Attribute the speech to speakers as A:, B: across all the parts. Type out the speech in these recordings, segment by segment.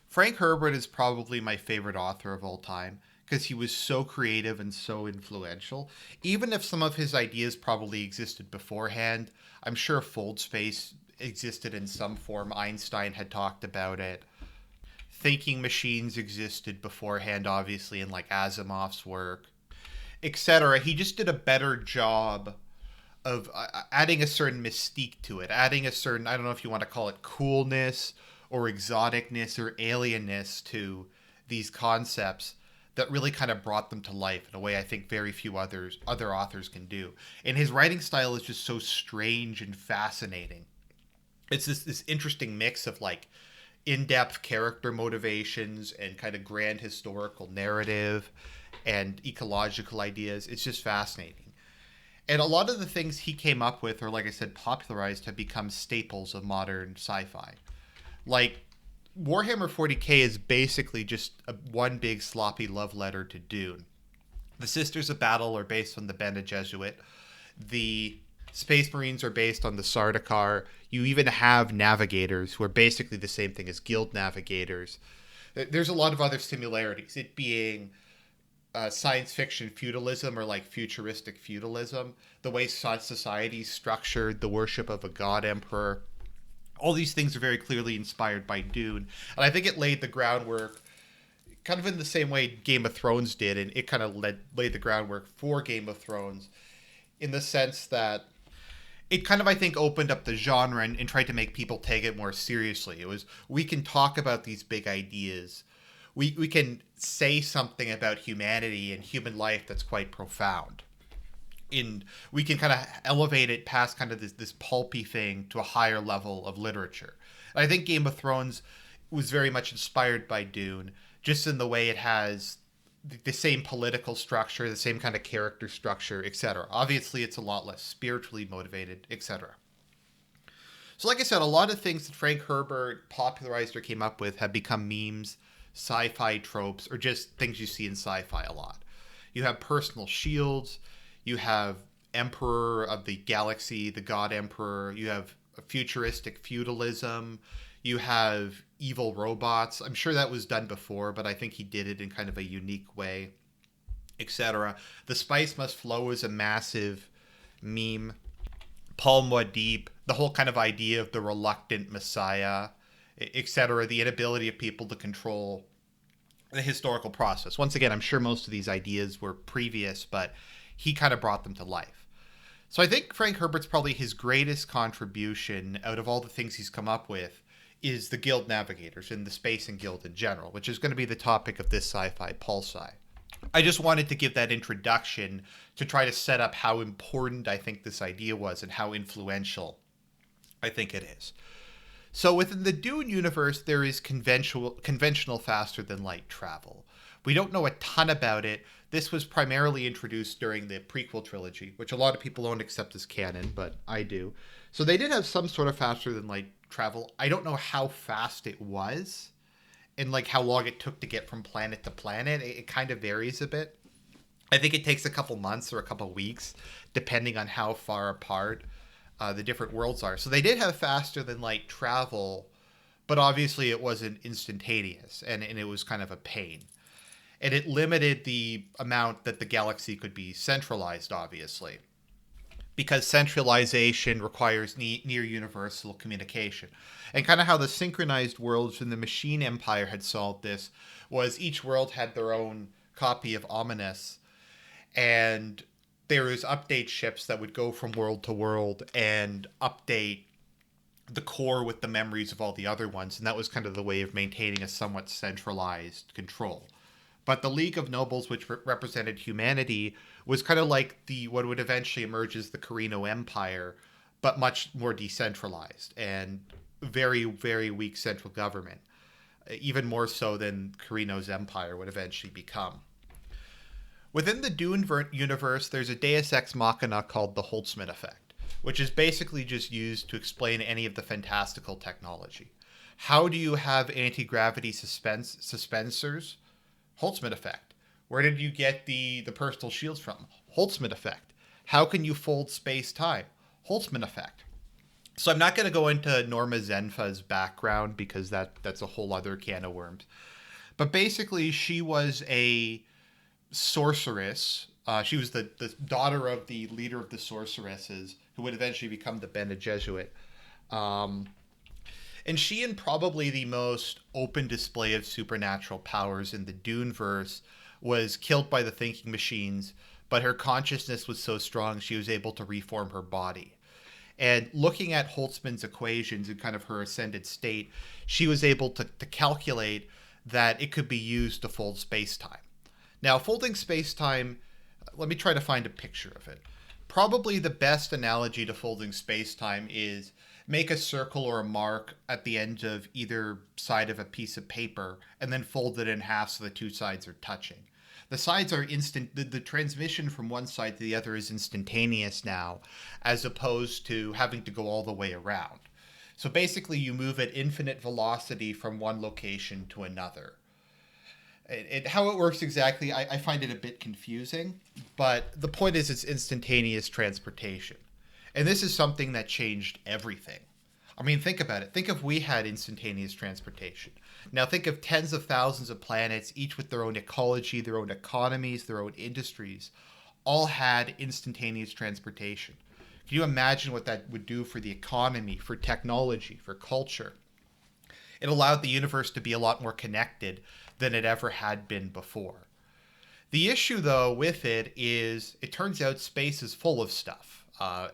A: Frank Herbert is probably my favorite author of all time because he was so creative and so influential. Even if some of his ideas probably existed beforehand, I'm sure fold space existed in some form. Einstein had talked about it. Thinking machines existed beforehand, obviously, in like Asimov's work, etc. He just did a better job of adding a certain mystique to it, adding a certain, I don't know if you want to call it coolness or exoticness or alienness to these concepts that really kind of brought them to life in a way I think very few other authors can do. And his writing style is just so strange and fascinating. It's this interesting mix of like in-depth character motivations and kind of grand historical narrative and ecological ideas. It's just fascinating. And a lot of the things he came up with, or like I said, popularized, have become staples of modern sci-fi. Like Warhammer 40k is basically just one big sloppy love letter to Dune. The Sisters of Battle are based on the Bene Gesserit. The Space Marines are based on the Sardaukar. You even have navigators who are basically the same thing as guild navigators. There's a lot of other similarities. It being science fiction feudalism or like futuristic feudalism, the way society is structured, the worship of a god emperor. All these things are very clearly inspired by Dune. And I think it laid the groundwork kind of in the same way Game of Thrones did, and it kind of laid the groundwork for Game of Thrones in the sense that it kind of, I think, opened up the genre and tried to make people take it more seriously. It was, we can talk about these big ideas. We can say something about humanity and human life that's quite profound. In we can kind of elevate it past kind of this pulpy thing to a higher level of literature. And I think Game of Thrones was very much inspired by Dune, just in the way it has the same political structure, the same kind of character structure, etc. Obviously, it's a lot less spiritually motivated, etc. So, like I said, a lot of things that Frank Herbert popularized or came up with have become memes, sci-fi tropes, or just things you see in sci-fi a lot. You have personal shields, you have Emperor of the Galaxy, the God Emperor, you have futuristic feudalism, you have evil robots. I'm sure that was done before, but I think he did it in kind of a unique way, etc. The Spice Must Flow is a massive meme. Paul Muad'Dib, the whole kind of idea of the reluctant messiah, etc., the inability of people to control the historical process. Once again, I'm sure most of these ideas were previous, but he kind of brought them to life. So I think Frank Herbert's probably his greatest contribution out of all the things he's come up with is the Guild Navigators and the Space and Guild in general, which is going to be the topic of this Sci-Fi Pol Sci. I just wanted to give that introduction to try to set up how important I think this idea was and how influential I think it is. So within the Dune universe, there is conventional faster than light travel. We don't know a ton about it. This was primarily introduced during the prequel trilogy, which a lot of people don't accept as canon, but I do. So they did have some sort of faster than light travel. I don't know how fast it was and like how long it took to get from planet to planet. It kind of varies a bit. I think it takes a couple months or a couple weeks, depending on how far apart the different worlds are. So they did have faster than light travel, but obviously it wasn't instantaneous, and it was kind of a pain. And it limited the amount that the galaxy could be centralized, obviously, because centralization requires near universal communication. And kind of how the synchronized worlds in the Machine Empire had solved this was each world had their own copy of Ominous, and there was update ships that would go from world to world and update the core with the memories of all the other ones, and that was kind of the way of maintaining a somewhat centralized control. But the League of Nobles, which represented humanity, was kind of like the what would eventually emerge as the Carino Empire, but much more decentralized and very, very weak central government, even more so than Carino's empire would eventually become. Within the Dune universe, there's a Deus Ex Machina called the Holtzman effect, which is basically just used to explain any of the fantastical technology. How do you have anti-gravity suspensors? Holtzman effect. Where did you get the personal shields from? Holtzman effect. How can you fold space-time? Holtzman effect. So I'm not going to go into Norma Zenfa's background because that's a whole other can of worms. But basically, she was a sorceress. She was the daughter of the leader of the sorceresses, who would eventually become the Bene Gesserit. Um, and she, in probably the most open display of supernatural powers in the Duneverse, was killed by the thinking machines, but her consciousness was so strong she was able to reform her body. And looking at Holtzman's equations and kind of her ascended state, she was able to calculate that it could be used to fold space time. Now, folding space time, let me try to find a picture of it. Probably the best analogy to folding space time is make a circle or a mark at the end of either side of a piece of paper and then fold it in half so the two sides are touching. The sides are instant, the transmission from one side to the other is instantaneous now, as opposed to having to go all the way around. So basically, you move at infinite velocity from one location to another. How it works exactly, I find it a bit confusing, but the point is it's instantaneous transportation. And this is something that changed everything. I mean, think about it. Think if we had instantaneous transportation. Now, think of tens of thousands of planets, each with their own ecology, their own economies, their own industries, all had instantaneous transportation. Can you imagine what that would do for the economy, for technology, for culture? It allowed the universe to be a lot more connected than it ever had been before. The issue, though, with it is it turns out space is full of stuff,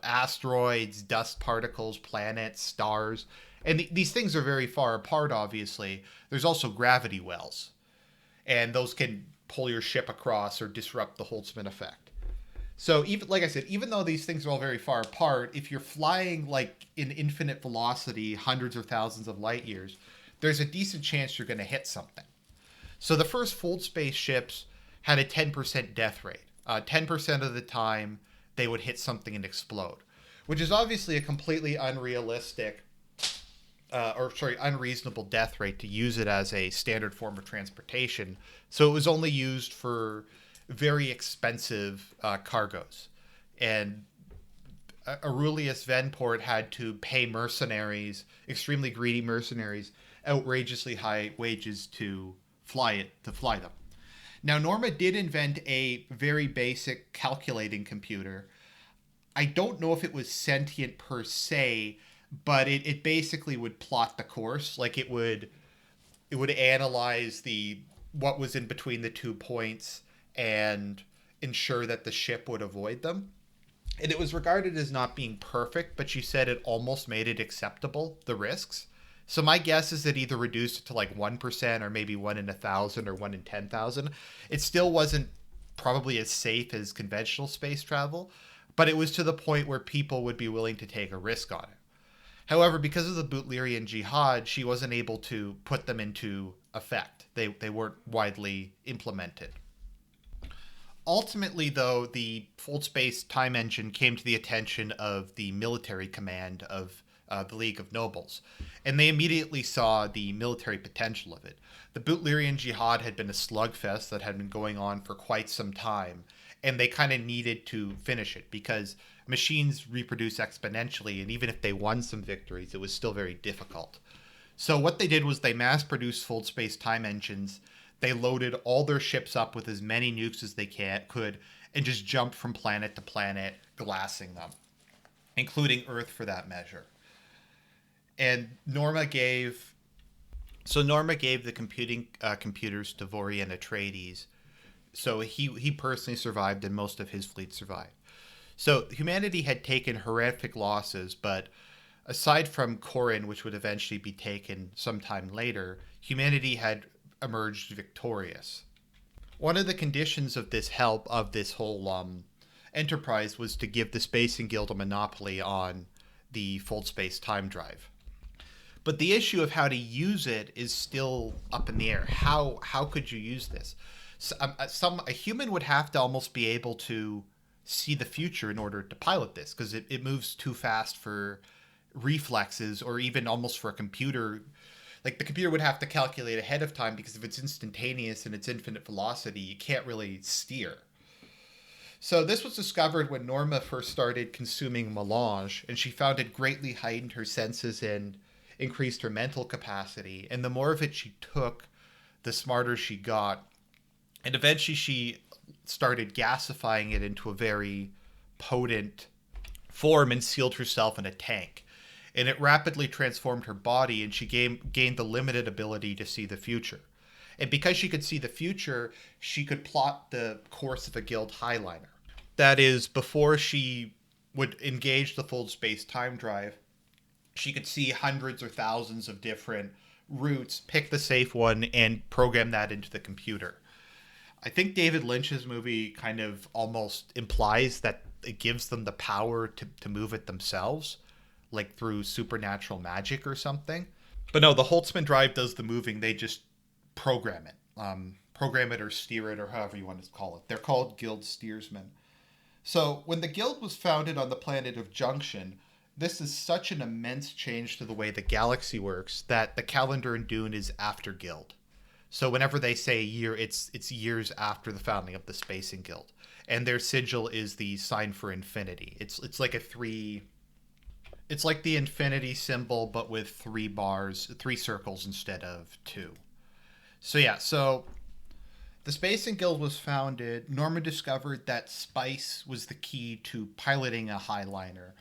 A: asteroids, dust particles, planets, stars. And these things are very far apart, obviously. There's also gravity wells, and those can pull your ship across or disrupt the Holtzman effect. So even like I said, even though these things are all very far apart, if you're flying like in infinite velocity, hundreds or thousands of light years, there's a decent chance you're going to hit something. So the first fold space ships had a 10% death rate. 10% of the time they would hit something and explode, which is obviously a completely unreasonable death rate to use it as a standard form of transportation. So it was only used for very expensive cargoes. And Aurelius Venport had to pay mercenaries, extremely greedy mercenaries, outrageously high wages to fly them. Now, Norma did invent a very basic calculating computer. I don't know if it was sentient per se, but it basically would plot the course. Like it would analyze the what was in between the 2 points and ensure that the ship would avoid them. And it was regarded as not being perfect, but she said it almost made it acceptable, the risks. So my guess is it either reduced it to like 1% or maybe 1 in 1,000 or 1 in 10,000. It still wasn't probably as safe as conventional space travel, but it was to the point where people would be willing to take a risk on it. However, because of the Butlerian Jihad, she wasn't able to put them into effect. They weren't widely implemented. Ultimately, though, the full space time engine came to the attention of the military command of the League of Nobles, and they immediately saw the military potential of it. The Butlerian Jihad had been a slugfest that had been going on for quite some time, and they kind of needed to finish it because machines reproduce exponentially, and even if they won some victories, it was still very difficult. So what they did was they mass-produced full space time engines. They loaded all their ships up with as many nukes as they could and just jumped from planet to planet, glassing them, including Earth for that measure. And Norma gave the computing computers to Vori and Atreides. So he personally survived, and most of his fleet survived. So humanity had taken horrific losses, but aside from Corin, which would eventually be taken sometime later, humanity had emerged victorious. One of the conditions of this whole enterprise was to give the Spacing Guild a monopoly on the full space time drive. But the issue of how to use it is still up in the air. How could you use this? So, a human would have to almost be able to see the future in order to pilot this because it moves too fast for reflexes or even almost for a computer. Like the computer would have to calculate ahead of time because if it's instantaneous and it's infinite velocity, you can't really steer. So this was discovered when Norma first started consuming melange, and she found it greatly heightened her senses and increased her mental capacity. And the more of it she took, the smarter she got. And eventually she started gasifying it into a very potent form and sealed herself in a tank. And it rapidly transformed her body, and she gained the limited ability to see the future. And because she could see the future, she could plot the course of a guild highliner. That is, before she would engage the full space time drive, she could see hundreds or thousands of different routes, pick the safe one, and program that into the computer. I think David Lynch's movie kind of almost implies that it gives them the power to move it themselves, like through supernatural magic or something. But no, the Holtzman drive does the moving. They just program it. Program it or steer it or however you want to call it. They're called guild steersmen. So when the guild was founded on the planet of Junction, this is such an immense change to the way the galaxy works that the calendar in Dune is after guild. So whenever they say a year, it's years after the founding of the Spacing Guild, and their sigil is the sign for infinity. It's like a three. It's like the infinity symbol, but with three bars, three circles instead of two. So yeah, so the Spacing Guild was founded. Norman discovered that spice was the key to piloting a highliner,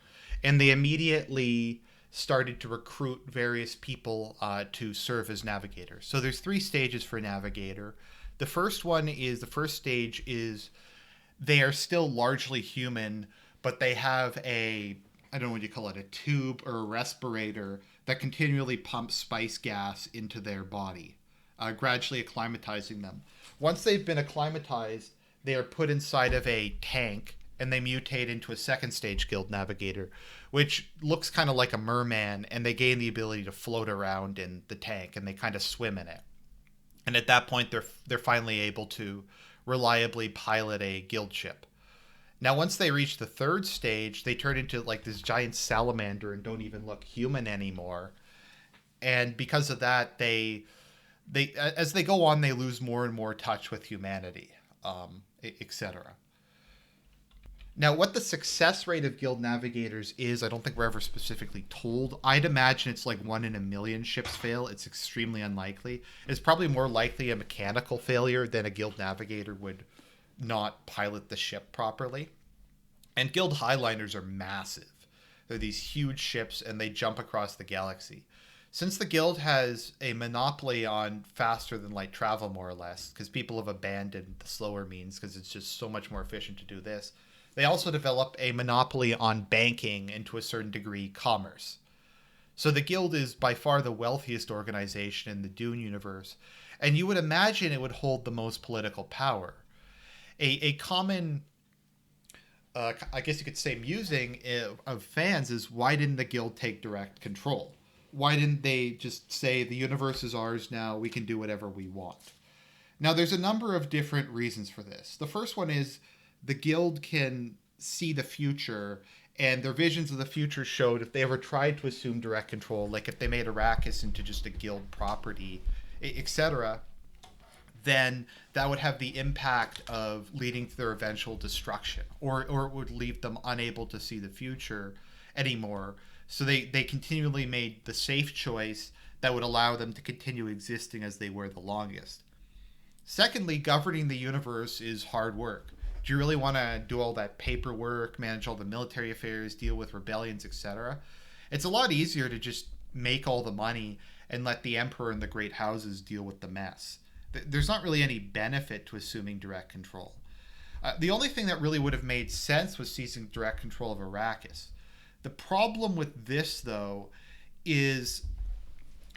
A: and they immediately started to recruit various people to serve as navigators. So there's three stages for navigator. The first stage is they are still largely human, but they have I don't know what you call it, a tube or a respirator that continually pumps spice gas into their body, gradually acclimatizing them. Once they've been acclimatized, they are put inside of a tank and they mutate into a second stage guild navigator, which looks kind of like a merman, and they gain the ability to float around in the tank and they kind of swim in it. And at that point, they're finally able to reliably pilot a guild ship. Now, once they reach the third stage, they turn into like this giant salamander and don't even look human anymore. And because of that, they as they go on, they lose more and more touch with humanity, etc. Now, what the success rate of guild navigators is, I don't think we're ever specifically told. I'd imagine it's like 1 in a million ships fail. It's extremely unlikely. It's probably more likely a mechanical failure than a guild navigator would not pilot the ship properly. And guild highliners are massive. They're these huge ships, and they jump across the galaxy. Since the guild has a monopoly on faster than light travel, more or less, because people have abandoned the slower means because it's just so much more efficient to do this, they also develop a monopoly on banking and, to a certain degree, commerce. So the guild is by far the wealthiest organization in the Dune universe, and you would imagine it would hold the most political power. A common, I guess you could say, musing of fans is, why didn't the guild take direct control? Why didn't they just say, the universe is ours now, we can do whatever we want? Now, there's a number of different reasons for this. The first one is the guild can see the future, and their visions of the future showed if they ever tried to assume direct control, like if they made Arrakis into just a guild property, etc., then that would have the impact of leading to their eventual destruction, or it would leave them unable to see the future anymore. So they continually made the safe choice that would allow them to continue existing as they were the longest. Secondly, governing the universe is hard work. Do you really want to do all that paperwork, manage all the military affairs, deal with rebellions, etc.? It's a lot easier to just make all the money and let the emperor and the great houses deal with the mess. There's not really any benefit to assuming direct control. The only thing that really would have made sense was seizing direct control of Arrakis. The problem with this, though, is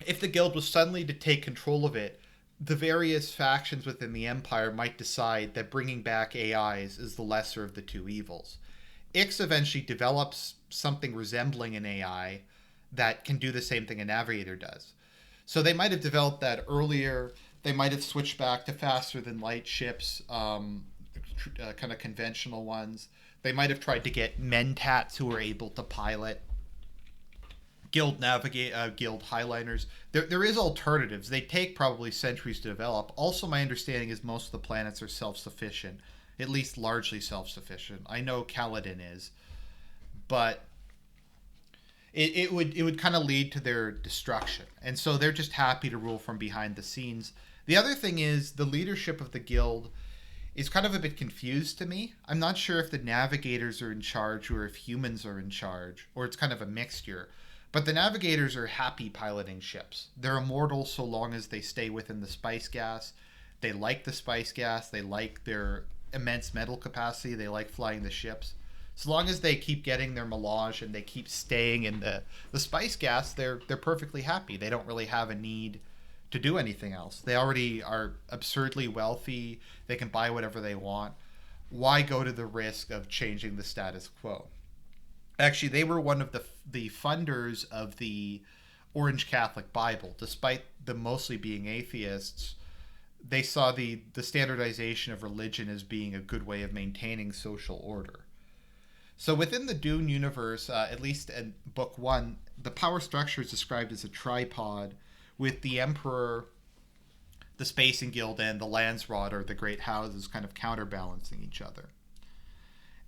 A: if the guild was suddenly to take control of it, the various factions within the Empire might decide that bringing back AIs is the lesser of the two evils. Ix eventually develops something resembling an AI that can do the same thing a navigator does. So they might have developed that earlier. They might have switched back to faster than light ships, kind of conventional ones. They might have tried to get mentats who were able to pilot guild highliners. There is alternatives. They take probably centuries to develop. Also, my understanding is most of the planets are self-sufficient at least largely self-sufficient. I know Kaladin is, but it would kind of lead to their destruction. And so they're just happy to rule from behind the scenes. The other thing is the leadership of the guild is kind of a bit confused to me. I'm not sure if the navigators are in charge or if humans are in charge, or it's kind of a mixture. But the navigators are happy piloting ships. They're immortal so long as they stay within the spice gas. They like the spice gas. They like their immense metal capacity. They like flying the ships. So long as they keep getting their melange and they keep staying in the spice gas, they're perfectly happy. They don't really have a need to do anything else. They already are absurdly wealthy. They can buy whatever they want. Why go to the risk of changing the status quo? Actually, they were one of the funders of the Orange Catholic Bible. Despite them mostly being atheists, they saw the standardization of religion as being a good way of maintaining social order. So within the Dune universe, at least in book one, the power structure is described as a tripod with the Emperor, the Spacing Guild, and the Landsraad, or the Great Houses, kind of counterbalancing each other.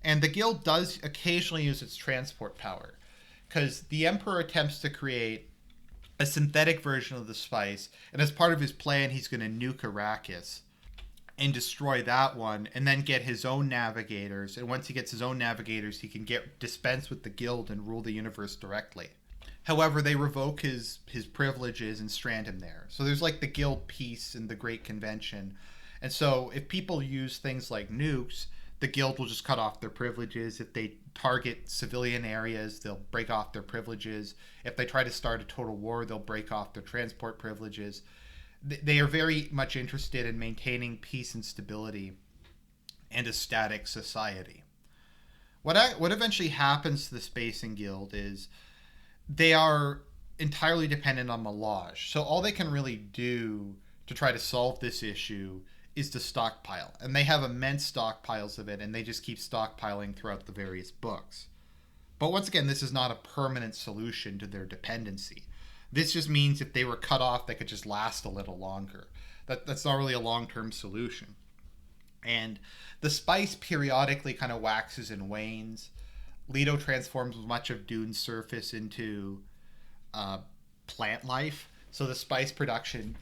A: And the guild does occasionally use its transport power, because the Emperor attempts to create a synthetic version of the spice, and as part of his plan, he's going to nuke Arrakis and destroy that one, and then get his own navigators. And once he gets his own navigators, he can dispense with the guild and rule the universe directly. However, they revoke his privileges and strand him there. So there's like the guild peace and the Great Convention. And so if people use things like nukes, the guild will just cut off their privileges. If they target civilian areas, they'll break off their privileges. If they try to start a total war, they'll break off their transport privileges. They are very much interested in maintaining peace and stability and a static society. What eventually happens to the Spacing Guild is they are entirely dependent on melange. So all they can really do to try to solve this issue is to stockpile. And they have immense stockpiles of it, and they just keep stockpiling throughout the various books. But once again, this is not a permanent solution to their dependency. This just means if they were cut off, they could just last a little longer. That's not really a long-term solution. And the spice periodically kind of waxes and wanes. Leto transforms much of Dune's surface into plant life. So the spice production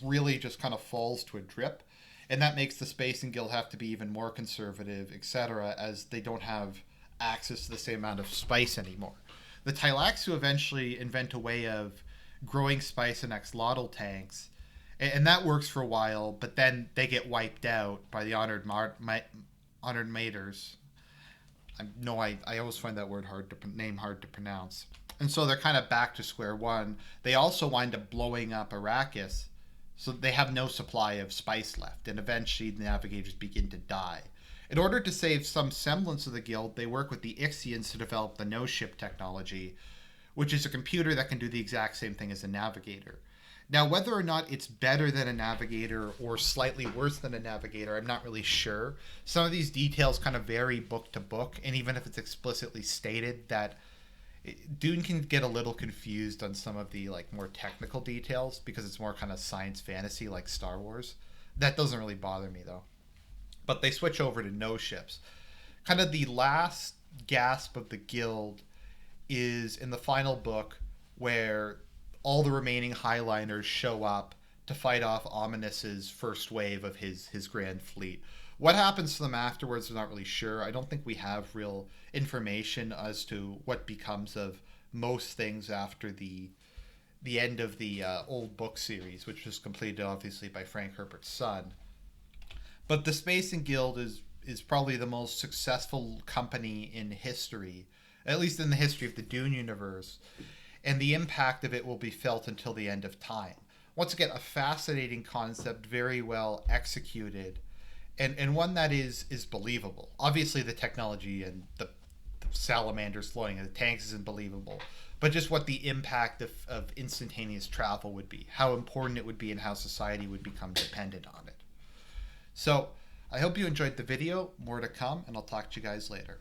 A: really just kind of falls to a drip. And that makes the Spacing Guild have to be even more conservative, etc., as they don't have access to the same amount of spice anymore. The Tleilaxu eventually invent a way of growing spice in axolotl tanks, and that works for a while, but then they get wiped out by the honored maters. I always find that word hard to pronounce. And so they're kind of back to square one. They also wind up blowing up Arrakis, so they have no supply of spice left, and eventually the navigators begin to die. In order to save some semblance of the guild, they work with the Ixians to develop the no-ship technology, which is a computer that can do the exact same thing as a navigator. Now, whether or not it's better than a navigator or slightly worse than a navigator, I'm not really sure. Some of these details kind of vary book to book, and even if it's explicitly stated that Dune can get a little confused on some of the more technical details because it's more kind of science fantasy like Star Wars. That doesn't really bother me, though. But they switch over to no ships. Kind of the last gasp of the guild is in the final book, where all the remaining Highliners show up to fight off Ominous's first wave of his grand fleet. What happens to them afterwards, I'm not really sure. I don't think we have real information as to what becomes of most things after the end of the old book series, which was completed obviously by Frank Herbert's son. But the Spacing Guild is probably the most successful company in history, at least in the history of the Dune universe, and the impact of it will be felt until the end of time. Once again, a fascinating concept, very well executed, and one that is believable. Obviously, the technology and the salamanders flowing in the tanks isn't believable, but just what the impact of instantaneous travel would be, how important it would be, and how society would become dependent on it. So I hope you enjoyed the video. More to come, and I'll talk to you guys later.